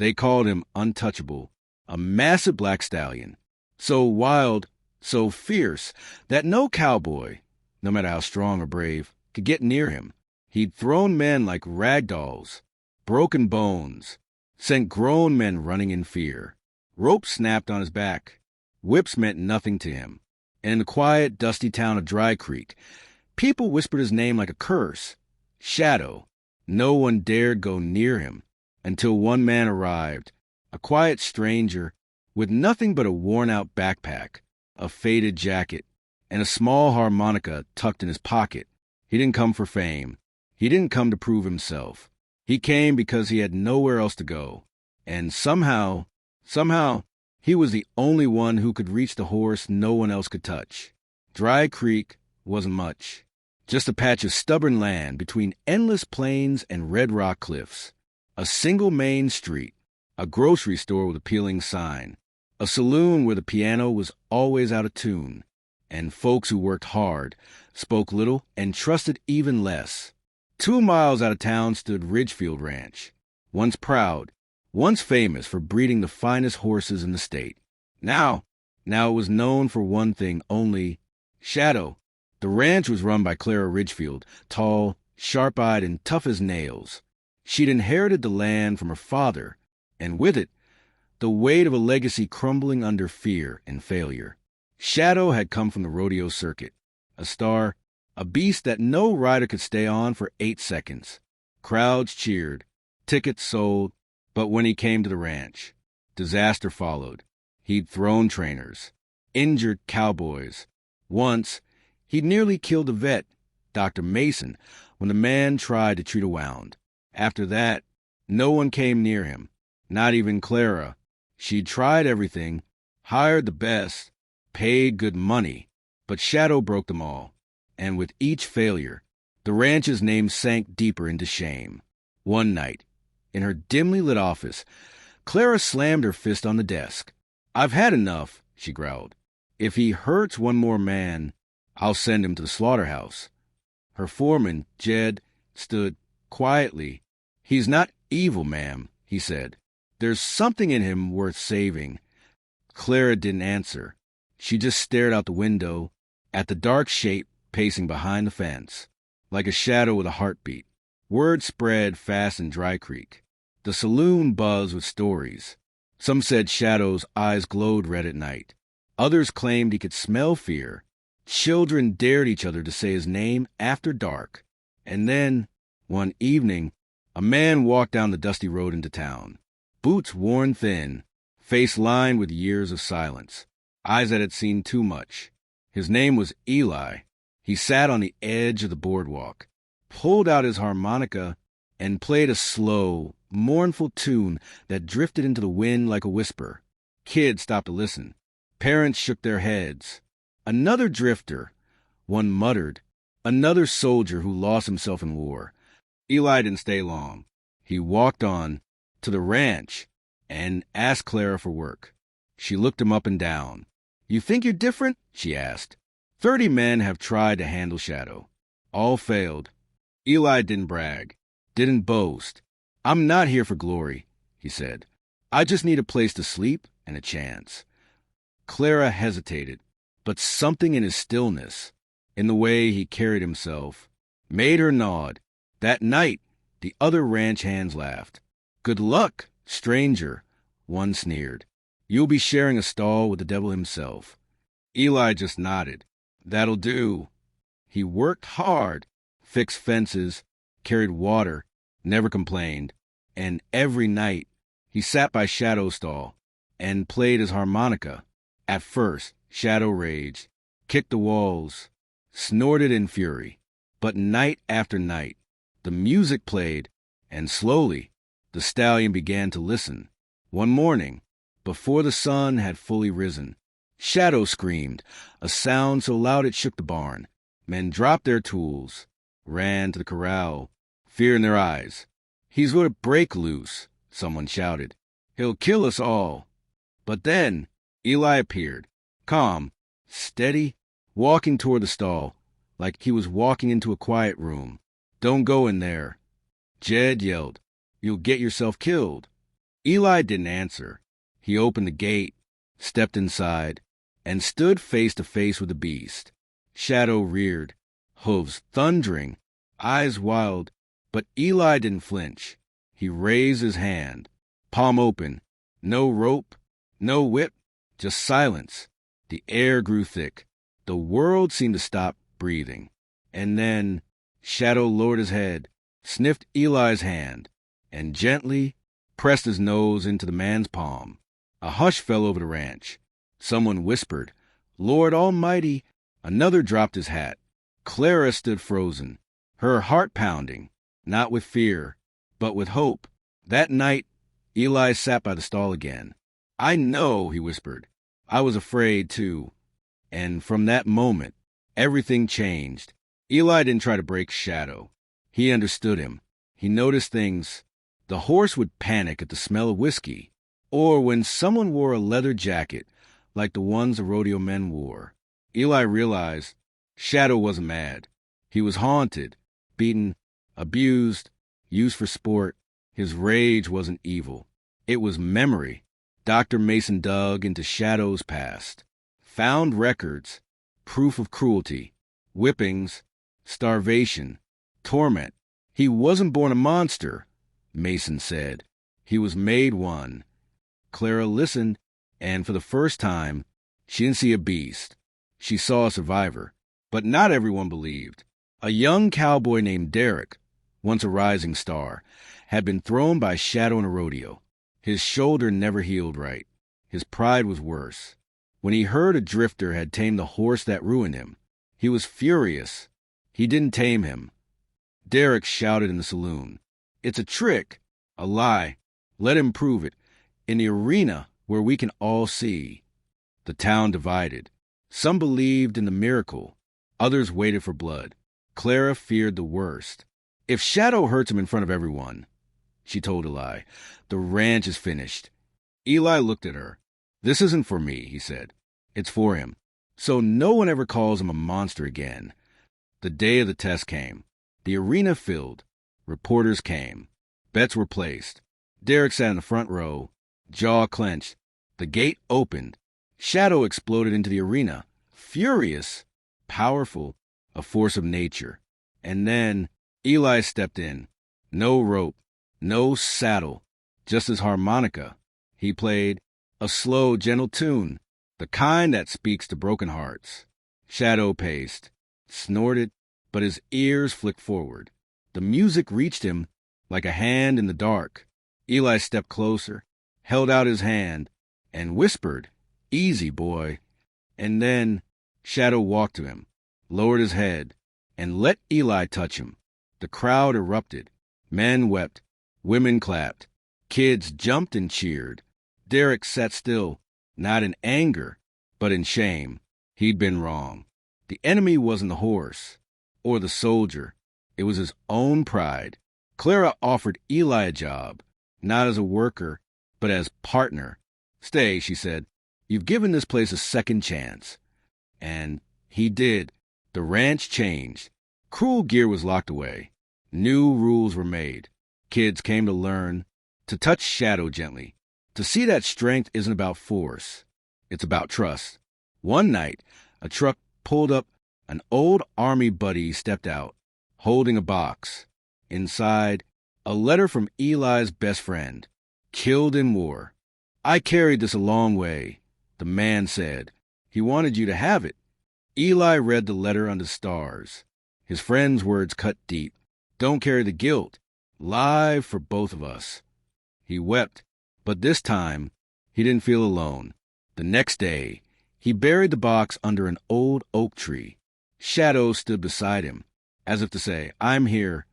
They called him untouchable, a massive black stallion, so wild, so fierce, that no cowboy, no matter how strong or brave, could get near him. He'd thrown men like rag dolls, broken bones, sent grown men running in fear. Ropes snapped on his back. Whips meant nothing to him. And in the quiet, dusty town of Dry Creek, people whispered his name like a curse. Shadow. No one dared go near him until one man arrived, a quiet stranger with nothing but a worn-out backpack, a faded jacket, and a small harmonica tucked in his pocket. He didn't come for fame. He didn't come to prove himself. He came because he had nowhere else to go. And somehow, he was the only one who could reach the horse no one else could touch. Dry Creek wasn't much. Just a patch of stubborn land between endless plains and red rock cliffs. A single main street. A grocery store with a peeling sign. A saloon where the piano was always out of tune. And folks who worked hard, spoke little, and trusted even less. 2 miles out of town stood Ridgefield Ranch, once proud, once famous for breeding the finest horses in the state. Now it was known for one thing only, shadow. The ranch was run by Clara Ridgefield, tall, sharp-eyed, and tough as nails. She'd inherited the land from her father, and with it, the weight of a legacy crumbling under fear and failure. Shadow had come from the rodeo circuit, a star, a beast that no rider could stay on for 8 seconds. Crowds cheered, tickets sold, but when he came to the ranch, disaster followed. He'd thrown trainers, injured cowboys. Once, he'd nearly killed a vet, Dr. Mason, when the man tried to treat a wound. After that, no one came near him, not even Clara. She'd tried everything, hired the best, paid good money, but Shadow broke them all. And with each failure, the ranch's name sank deeper into shame. One night, in her dimly lit office, Clara slammed her fist on the desk. "I've had enough," she growled. "If he hurts one more man, I'll send him to the slaughterhouse." Her foreman, Jed, stood quietly. "He's not evil, ma'am," he said. "There's something in him worth saving." Clara didn't answer. She just stared out the window at the dark shape pacing behind the fence, like a shadow with a heartbeat. Word spread fast in Dry Creek. The saloon buzzed with stories. Some said Shadow's eyes glowed red at night. Others claimed he could smell fear. Children dared each other to say his name after dark. And then, one evening, a man walked down the dusty road into town. Boots worn thin, face lined with years of silence, eyes that had seen too much. His name was Eli. He sat on the edge of the boardwalk, pulled out his harmonica, and played a slow, mournful tune that drifted into the wind like a whisper. Kids stopped to listen. Parents shook their heads. Another drifter, one muttered, another soldier who lost himself in war. Eli didn't stay long. He walked on to the ranch and asked Clara for work. She looked him up and down. "You think you're different?" she asked. 30 men have tried to handle Shadow. All failed. Eli didn't brag, didn't boast. "I'm not here for glory," he said. "I just need a place to sleep and a chance." Clara hesitated, but something in his stillness, in the way he carried himself, made her nod. That night, the other ranch hands laughed. "Good luck, stranger," one sneered. "You'll be sharing a stall with the devil himself." Eli just nodded. "That'll do." He worked hard, fixed fences, carried water, never complained. And every night, he sat by Shadow's stall and played his harmonica. At first, Shadow raged, kicked the walls, snorted in fury. But night after night, the music played, and slowly, the stallion began to listen. One morning, before the sun had fully risen, Shadow screamed, a sound so loud it shook the barn. Men dropped their tools, ran to the corral, fear in their eyes. "He's going to break loose," someone shouted. "He'll kill us all." But then Eli appeared, calm, steady, walking toward the stall, like he was walking into a quiet room. "Don't go in there." Jed yelled, "You'll get yourself killed." Eli didn't answer. He opened the gate, stepped inside, and stood face to face with the beast. Shadow reared, hooves thundering, eyes wild, but Eli didn't flinch. He raised his hand, palm open. No rope, no whip, just silence. The air grew thick. The world seemed to stop breathing. And then Shadow lowered his head, sniffed Eli's hand, and gently pressed his nose into the man's palm. A hush fell over the ranch. Someone whispered, "Lord Almighty." Another dropped his hat. Clara stood frozen, her heart pounding, not with fear, but with hope. That night, Eli sat by the stall again. "I know," he whispered. "I was afraid, too." And from that moment, everything changed. Eli didn't try to break Shadow. He understood him. He noticed things. The horse would panic at the smell of whiskey, or when someone wore a leather jacket like the ones the rodeo men wore. Eli realized Shadow wasn't mad. He was haunted, beaten, abused, used for sport. His rage wasn't evil. It was memory. Dr. Mason dug into Shadow's past, found records, proof of cruelty, whippings, starvation, torment. He wasn't born a monster, Mason said. He was made one. Clara listened, and for the first time, she didn't see a beast. She saw a survivor. But not everyone believed. A young cowboy named Derek, once a rising star, had been thrown by Shadow in a rodeo. His shoulder never healed right. His pride was worse. When he heard a drifter had tamed the horse that ruined him, he was furious. He didn't tame him. Derek shouted in the saloon, "It's a trick, a lie. Let him prove it, in the arena where we can all see." The town divided. Some believed in the miracle. Others waited for blood. Clara feared the worst. "If Shadow hurts him in front of everyone," she told Eli, "the ranch is finished." Eli looked at her. "This isn't for me," he said. "It's for him. So no one ever calls him a monster again." The day of the test came. The arena filled. Reporters came. Bets were placed. Derek sat in the front row, jaw clenched. The gate opened. Shadow exploded into the arena, furious, powerful, a force of nature. And then Eli stepped in. No rope, no saddle, just his harmonica. He played a slow, gentle tune, the kind that speaks to broken hearts. Shadow paced, snorted, but his ears flicked forward. The music reached him like a hand in the dark. Eli stepped closer, held out his hand, and whispered, "Easy, boy." And then Shadow walked to him, lowered his head, and let Eli touch him. The crowd erupted. Men wept. Women clapped. Kids jumped and cheered. Derek sat still, not in anger, but in shame. He'd been wrong. The enemy wasn't the horse or the soldier. It was his own pride. Clara offered Eli a job, not as a worker, but as partner. "Stay," she said. "You've given this place a second chance." And he did. The ranch changed. Cruel gear was locked away. New rules were made. Kids came to learn, to touch Shadow gently, to see that strength isn't about force. It's about trust. One night, a truck pulled up. An old army buddy stepped out, holding a box. Inside, a letter from Eli's best friend, killed in war. "I carried this a long way," the man said. "He wanted you to have it." Eli read the letter under stars. His friend's words cut deep. "Don't carry the guilt. Live for both of us." He wept, but this time he didn't feel alone. The next day, he buried the box under an old oak tree. Shadow stood beside him, as if to say, "I'm here."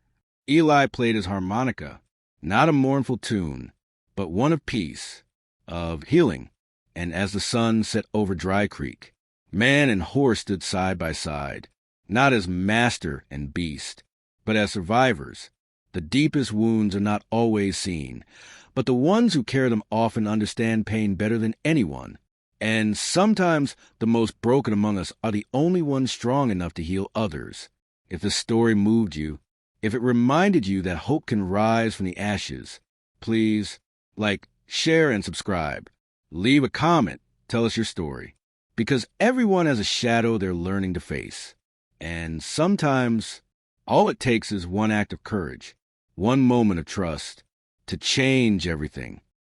Eli played his harmonica, not a mournful tune, but one of peace, of healing. And as the sun set over Dry Creek, man and horse stood side by side, not as master and beast, but as survivors. The deepest wounds are not always seen, but the ones who carry them often understand pain better than anyone. And sometimes the most broken among us are the only ones strong enough to heal others. If the story moved you, if it reminded you that hope can rise from the ashes, please, like Share and subscribe. Leave a comment. Tell us your story. Because everyone has a shadow they're learning to face. And sometimes all it takes is one act of courage, one moment of trust to change everything.